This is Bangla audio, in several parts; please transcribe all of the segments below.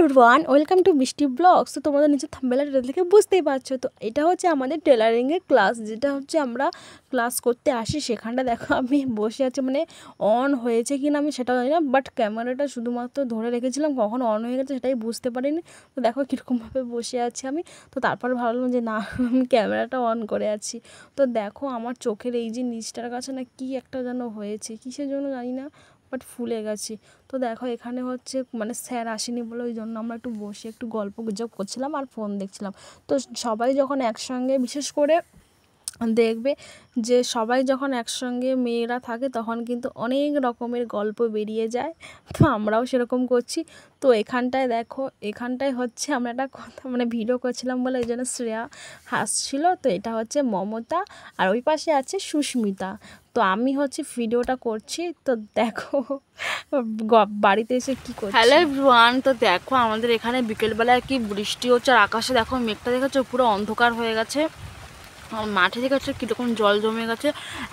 এভরিওয়ান, ওয়েলকাম টু বৃষ্টি ব্লগস। তো তোমরা নিচে থাম্বনেল দেখে বুঝতেই পারছো, তো এটা হচ্ছে আমাদের টেলারিংয়ের ক্লাস, যেটা হচ্ছে আমরা ক্লাস করতে আসি। সেখানটা দেখো আমি বসে আছি, মানে অন হয়েছে কি না আমি সেটাও জানি না, বাট ক্যামেরাটা শুধুমাত্র ধরে রেখেছিলাম, কখন অন হয়ে গেছে সেটাই বুঝতে পারিনি। তো দেখো কীরকমভাবে বসে আছি আমি। তো তারপর ভাবলাম যে না, আমি ক্যামেরাটা অন করে আছি। তো দেখো আমার চোখের এই যে নিচটার কাছে না কি একটা যেন হয়েছে, কিসের জন্য জানি না, বাট ফুলে গেছি। তো দেখো এখানে হচ্ছে মানে স্যার আসেনি বলে ওই জন্য আমরা একটু বসে একটু গল্প গুজব করছিলাম আর ফোন দেখছিলাম। তো সবাই যখন একসঙ্গে, বিশেষ করে দেখবে যে সবাই যখন একসঙ্গে মেয়েরা থাকে তখন কিন্তু অনেক রকমের গল্প বেরিয়ে যায়। তো আমরাও সেরকম করছি। তো এখানটায় দেখো, এখানটায় হচ্ছে আমরা একটা কথা মানে ভিডিও করছিলাম বলে এই জন্য শ্রেয়া হাসছিল। তো এটা হচ্ছে মমতা আর ওই পাশে আছে সুস্মিতা। তো আমি হচ্ছে ভিডিওটা করছি। তো দেখো বাড়িতে এসে কী করছি। হ্যালো এভরিওয়ান, তো দেখো আমাদের এখানে বিকেলবেলায় কি বৃষ্টি হচ্ছে আর আকাশে দেখো মেঘটা দেখেছো পুরো অন্ধকার হয়ে গেছে। আর মাঠে দেখেছো কীরকম জল জমে গেছে।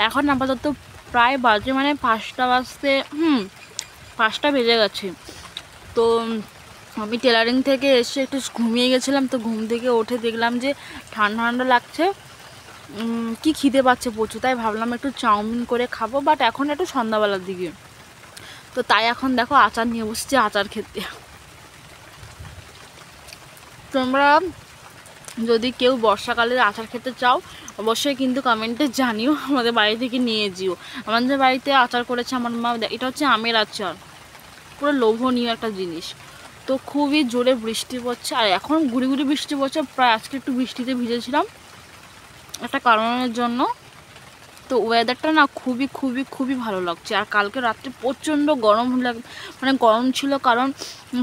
এখন আপাতত প্রায় বাজে মানে 5টা বাজতে 5টা বেজে গেছে। তো আমি টেলারিং থেকে এসে একটু ঘুমিয়ে গেছিলাম। তো ঘুম থেকে উঠে দেখলাম যে ঠান্ডা ঠান্ডা লাগছে, কি খিদে পাচ্ছে প্রচুর, তাই ভাবলাম একটু চাউমিন করে খাবো, বাট এখন একটু সন্ধ্যাবেলার দিকে। তো তাই এখন দেখো আচার নিয়ে বসছি আচার খেতে। তোমরা যদি কেউ বর্ষাকালের আচার খেতে চাও অবশ্যই কিন্তু কমেন্টে জানিও, আমাদের বাড়ি থেকে নিয়ে যেও। আমাদের বাড়িতে আচার করেছে আমার মা। এটা হচ্ছে আমের আচার, পুরো লোভনীয় একটা জিনিস। তো খুবই জোরে বৃষ্টি পড়ছে আর এখন গুড়ি গুড়ি বৃষ্টি পড়ছে। প্রায় আজকে একটু বৃষ্টিতে ভিজেছিলাম একটা কারণের জন্য। তো ওয়েদারটা না খুবই খুবই খুবই ভালো লাগছে। আর কালকে রাত্রে প্রচণ্ড গরম মানে গরম ছিল, কারণ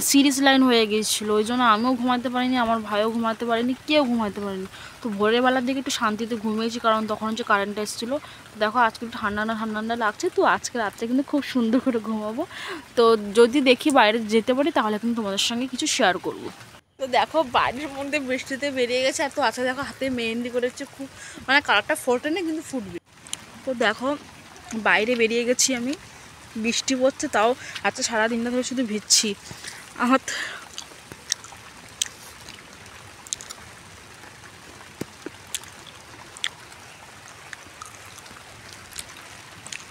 সিরিজ লাইন হয়ে গিয়েছিলো, ওই জন্য আমিও ঘুমাতে পারিনি, আমার ভাইও ঘুমাতে পারিনি, কেউ ঘুমাতে পারিনি। তো ভোরের বেলার দিকে একটু শান্তিতে ঘুমিয়েছি, কারণ তখন হচ্ছে কারেন্টটা এসেছিলো। দেখো আজকে একটু ঠান্ডা ঠান্ডা লাগছে। তো আজকে রাত্রে কিন্তু খুব সুন্দর করে ঘুমাবো। তো যদি দেখি বাইরে যেতে পারি তাহলে কিন্তু তোমাদের সঙ্গে কিছু শেয়ার করবো। তো দেখো বাড়ির মধ্যে বৃষ্টিতে বেরিয়ে গেছে। আর তো আজকে দেখো হাতে মেহেন্দি করেছে, খুব মানে কালারটা ফোটে না কিন্তু ফুটবে। তো দেখো বাইরে বেরিয়ে গেছি আমি, বৃষ্টি পড়ছে তাও আজকে সারাদিনটা ধরে শুধু ভিজছি। আমার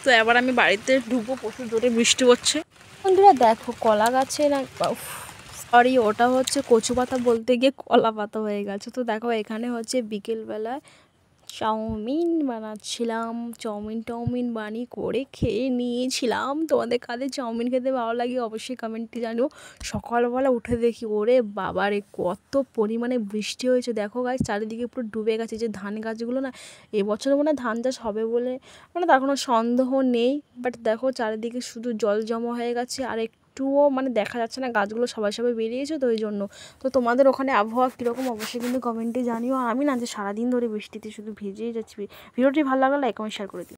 তো এবার আমি বাড়িতে ঢুকবো, প্রচুর জোরে বৃষ্টি পড়ছে। বন্ধুরা দেখো কলা গাছে না, সরি ওটা হচ্ছে কচু পাতা বলতে গিয়ে কলা পাতা হয়ে গেছে। তো দেখো এখানে হচ্ছে বিকেলবেলায় চাউমিন বানাচ্ছিলাম, চাউমিন বানিয়ে করে খেয়ে নিয়েছিলাম। তোমাদের কাদের চাউমিন খেতে ভালো লাগে অবশ্যই কমেন্টে জানিও। সকালবেলা উঠে দেখি ওরে বাবারে কত পরিমাণে বৃষ্টি হয়েছে। দেখো গাছ চারিদিকে পুরো ডুবে গেছে। যে ধান গাছগুলো না, এবছর মনে হয় ধান চাষ হবে বলে মানে তার কোনো সন্দেহ নেই, বাট দেখো চারিদিকে শুধু জল জমা হয়ে গেছে আর একটুও মানে দেখা যাচ্ছে না গাছগুলো সবাই সবাই বেরিয়েছে। তো ওই জন্য তো তোমাদের ওখানে আবহাওয়া কীরকম অবশ্যই কিন্তু কমেন্টে জানিও। আর আমি না যে সারাদিন ধরে বৃষ্টিতে শুধু ভিজেই যাচ্ছি। ভিডিওটি ভালো লাগলে লাইক কমেন্ট শেয়ার করে দিও।